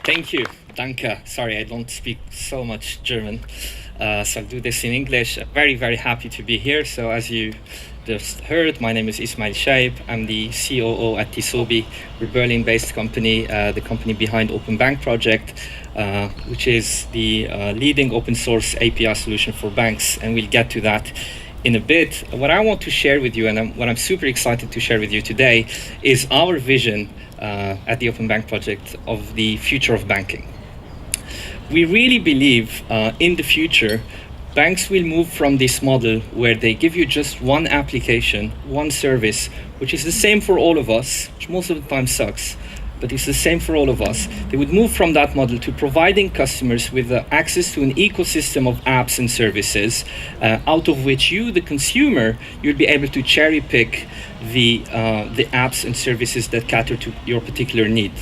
Thank you. Danke. Sorry, I don't speak so much German, so I'll do this in English. Very, very happy to be here. So as you just heard, my name is Ismail Chaib. I'm the COO at Tisobi. We're a Berlin-based company, the company behind Open Bank project, which is the leading open source API solution for banks, and we'll get to that in a bit. What I want to share with you, and what I'm super excited to share with you today, is our vision at the Open Bank project of the future of banking. We really believe in the future, banks will move from this model where they give you just one application, one service, which is the same for all of us, which most of the time sucks, but it's the same for all of us. They would move from that model to providing customers with access to an ecosystem of apps and services, out of which you, the consumer, you'll be able to cherry pick the apps and services that cater to your particular need.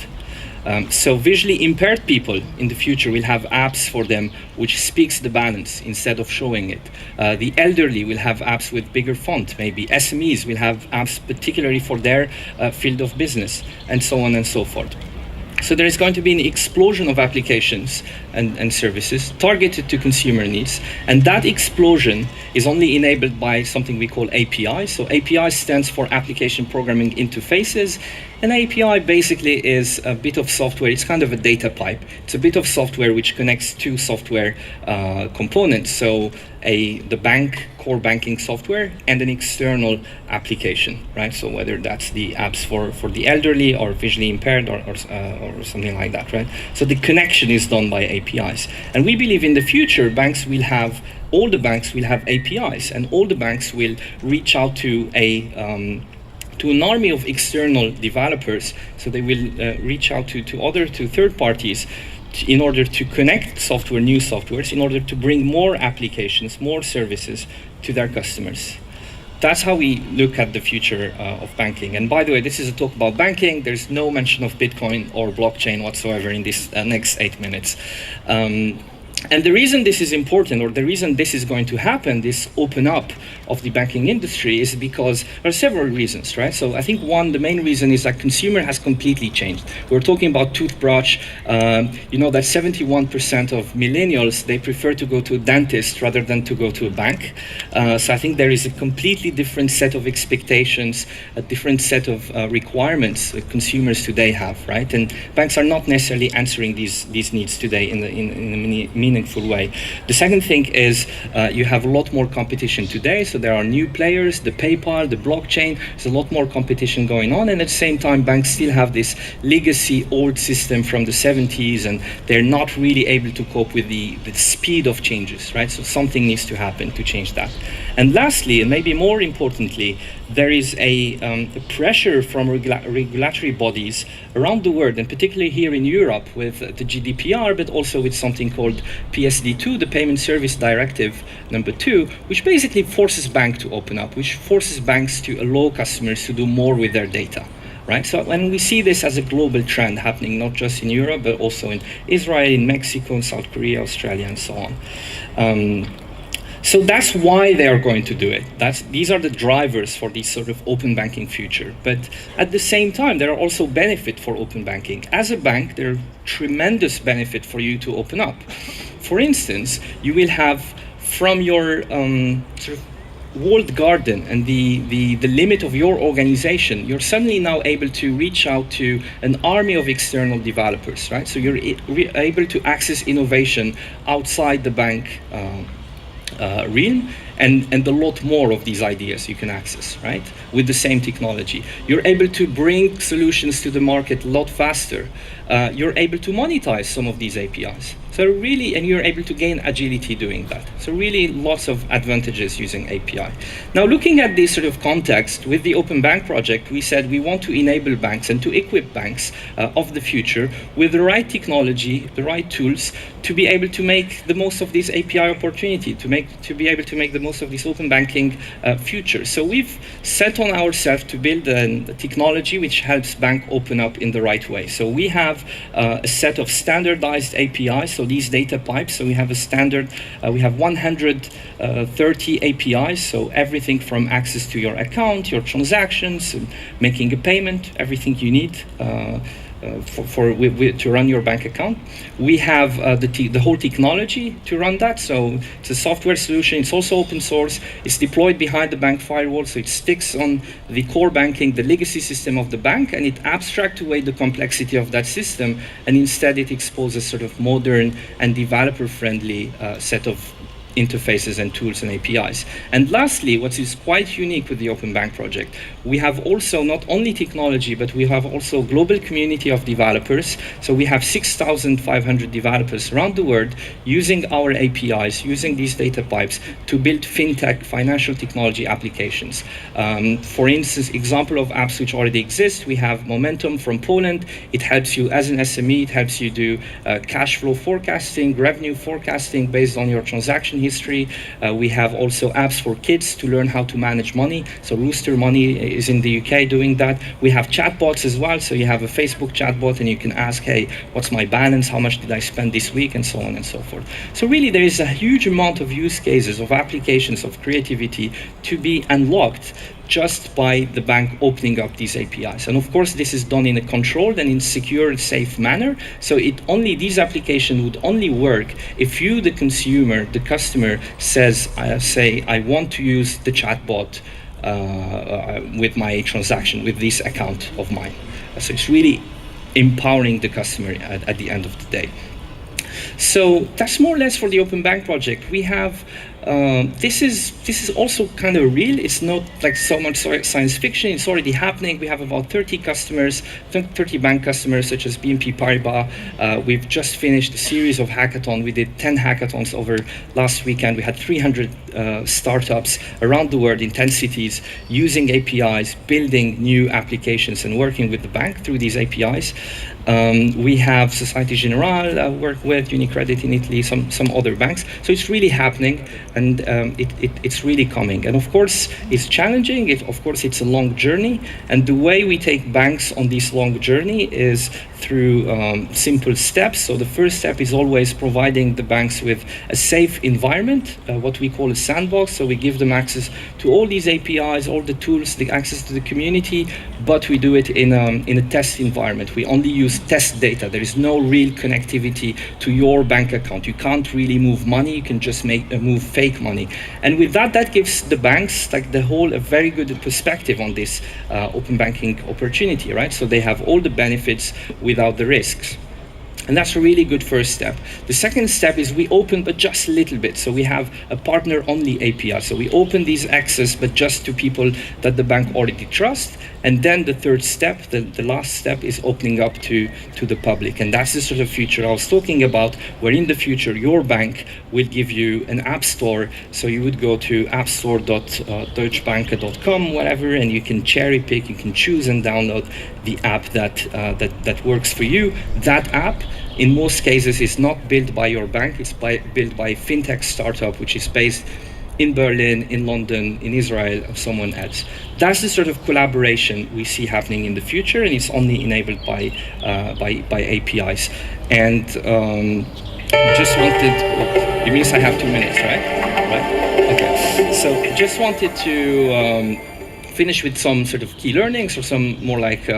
So visually impaired people in the future will have apps for them which speaks the balance instead of showing it. The elderly will have apps with bigger font, maybe. SMEs will have apps particularly for their field of business, and so on and so forth. So there is going to be an explosion of applications and services targeted to consumer needs, and that explosion is only enabled by something we call API. So API stands for Application Programming Interfaces. An API basically is a bit of software. It's kind of a data pipe. It's a bit of software which connects two software components. So the bank core banking software and an external application, right? So whether that's the apps for the elderly or visually impaired or something like that, right? So the connection is done by APIs. And we believe in the future, all the banks will have APIs, and all the banks will reach out to an army of external developers. So they will reach out to third parties in order to connect new softwares, in order to bring more applications, more services to their customers. That's how we look at the future of banking. And by the way, this is a talk about banking. There's no mention of Bitcoin or blockchain whatsoever in this next 8 minutes. And the reason this is important, or the reason this is going to happen, this open up of the banking industry, is because there are several reasons, right? So I think the main reason is that consumer has completely changed. We're talking about toothbrush. You know that 71% of millennials, they prefer to go to a dentist rather than to go to a bank. So I think there is a completely different set of expectations, a different set of requirements that consumers today have, right? And banks are not necessarily answering these needs today in a meaningful way. The second thing is you have a lot more competition today, so there are new players, the PayPal, the blockchain, there's a lot more competition going on, and at the same time banks still have this legacy old system from the 70s, and they're not really able to cope with the speed of changes, right? So something needs to happen to change that. And lastly, and maybe more importantly, there is a pressure from regulatory bodies around the world, and particularly here in Europe with the GDPR, but also with something called PSD2, the Payment Service Directive number 2, which basically forces banks to open up, which forces banks to allow customers to do more with their data. Right? So when we see this as a global trend happening, not just in Europe, but also in Israel, in Mexico, in South Korea, Australia, and so on. So that's why they are going to do it. These are the drivers for this sort of open banking future. But at the same time, there are also benefits for open banking. As a bank, there are tremendous benefits for you to open up. For instance, you will have from your sort of walled garden and the limit of your organization, you're suddenly now able to reach out to an army of external developers, right? So you're able to access innovation outside the bank realm, and a lot more of these ideas you can access, right? With the same technology. You're able to bring solutions to the market a lot faster. You're able to monetize some of these APIs. So really, and you're able to gain agility doing that. So really lots of advantages using API. Now looking at this sort of context, with the Open Bank project, we said we want to enable banks and to equip banks of the future with the right technology, the right tools to be able to make the most of this API opportunity, to be able to make the most of this open banking future. So we've set on ourselves to build a technology which helps bank open up in the right way. So we have a set of standardized APIs, so these data pipes. So we have a standard, we have 130 APIs, so everything from access to your account, your transactions, making a payment, everything you need. to run your bank account. We have the whole technology to run that. So it's a software solution. It's also open source. It's deployed behind the bank firewall, so it sticks on the core banking, the legacy system of the bank, and it abstracts away the complexity of that system, and instead it exposes sort of modern and developer-friendly set of interfaces and tools and APIs. And lastly, what is quite unique with the Open Bank project, we have also not only technology, but we have also a global community of developers. So we have 6,500 developers around the world using our APIs, using these data pipes to build fintech, financial technology applications. For instance, example of apps which already exist, we have Momentum from Poland. It helps you as an SME, it helps you do cash flow forecasting, revenue forecasting based on your transaction history. We have also apps for kids to learn how to manage money. So Rooster Money is in the UK doing that. We have chatbots as well. So you have a Facebook chatbot and you can ask, hey, what's my balance? How much did I spend this week? And so on and so forth. So really there is a huge amount of use cases, of applications, of creativity to be unlocked just by the bank opening up these APIs. And of course, this is done in a controlled and in secure and safe manner. So these applications would only work if you, the consumer, the customer, say, I want to use the chatbot with my transaction, with this account of mine. So it's really empowering the customer at the end of the day. So that's more or less for the Open Bank project. We have this is also kind of real. It's not like so much science fiction. It's already happening. We have about 30 customers, 30 bank customers, such as BNP Paribas. We've just finished a series of hackathons. We did 10 hackathons over last weekend. We had 300 startups around the world in 10 cities using APIs, building new applications and working with the bank through these APIs. We have Societe Generale work with, UniCredit in Italy, some other banks. So it's really happening, and it's really coming. And of course, it's challenging. Of course, it's a long journey. And the way we take banks on this long journey is through simple steps. So the first step is always providing the banks with a safe environment, what we call a sandbox. So we give them access to all these APIs, all the tools, the access to the community, but we do it in a test environment. We only use test data. There is no real connectivity to your bank account. You can't really move money. You can just move fake money. And with that, that gives the banks like the whole a very good perspective on this open banking opportunity, right? So they have all the benefits without the risks. And that's a really good first step. The second step is we open, but just a little bit. So we have a partner-only API. So we open these access, but just to people that the bank already trusts. And then the third step, the last step, is opening up to the public. And that's the sort of future I was talking about, where in the future your bank will give you an app store. So you would go to appstore.deutschebank.com, whatever, and you can cherry pick, you can choose and download the app that works for you. That app, in most cases, is not built by your bank. It's built by a fintech startup, which is based in Berlin, in London, in Israel, or someone else. That's the sort of collaboration we see happening in the future, and it's only enabled by APIs. And just wanted, it means I have 2 minutes, right? Okay. So just wanted to finish with some sort of key learnings or some more like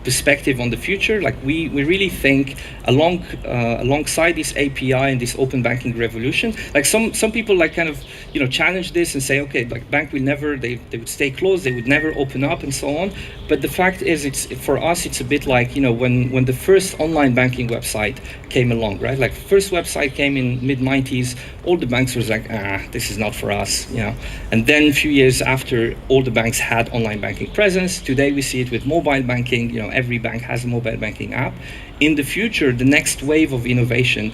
perspective on the future. Like we really think alongside this API and this open banking revolution, like some people like kind of, you know, challenge this and say, okay, like bank will never, they would stay closed, they would never open up and so on. But the fact is, it's for us, it's a bit like, you know, when the first online banking website came along, right? Like first website came in mid-90s, all the banks was like, this is not for us, you know. And then a few years after, all the banks had online banking presence. Today we see it with mobile banking. You know, every bank has a mobile banking app. In the future, the next wave of innovation,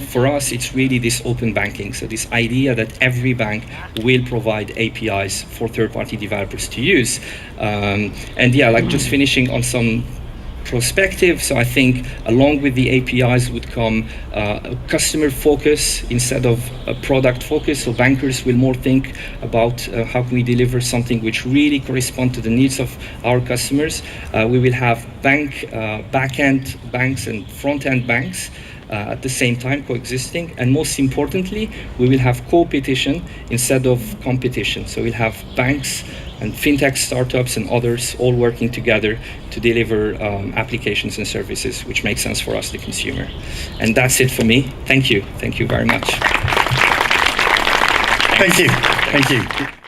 for us, it's really this open banking. So this idea that every bank will provide APIs for third-party developers to use. And yeah, like just finishing on some perspective. So I think along with the APIs would come a customer focus instead of a product focus. So bankers will more think about how can we deliver something which really corresponds to the needs of our customers. We will have back-end banks and front-end banks at the same time coexisting, and most importantly, we will have co-petition instead of competition. So we'll have banks and fintech startups and others all working together to deliver applications and services which make sense for us, the consumer. And that's it for me. Thank you. Thank you very much. Thank you. Thank you.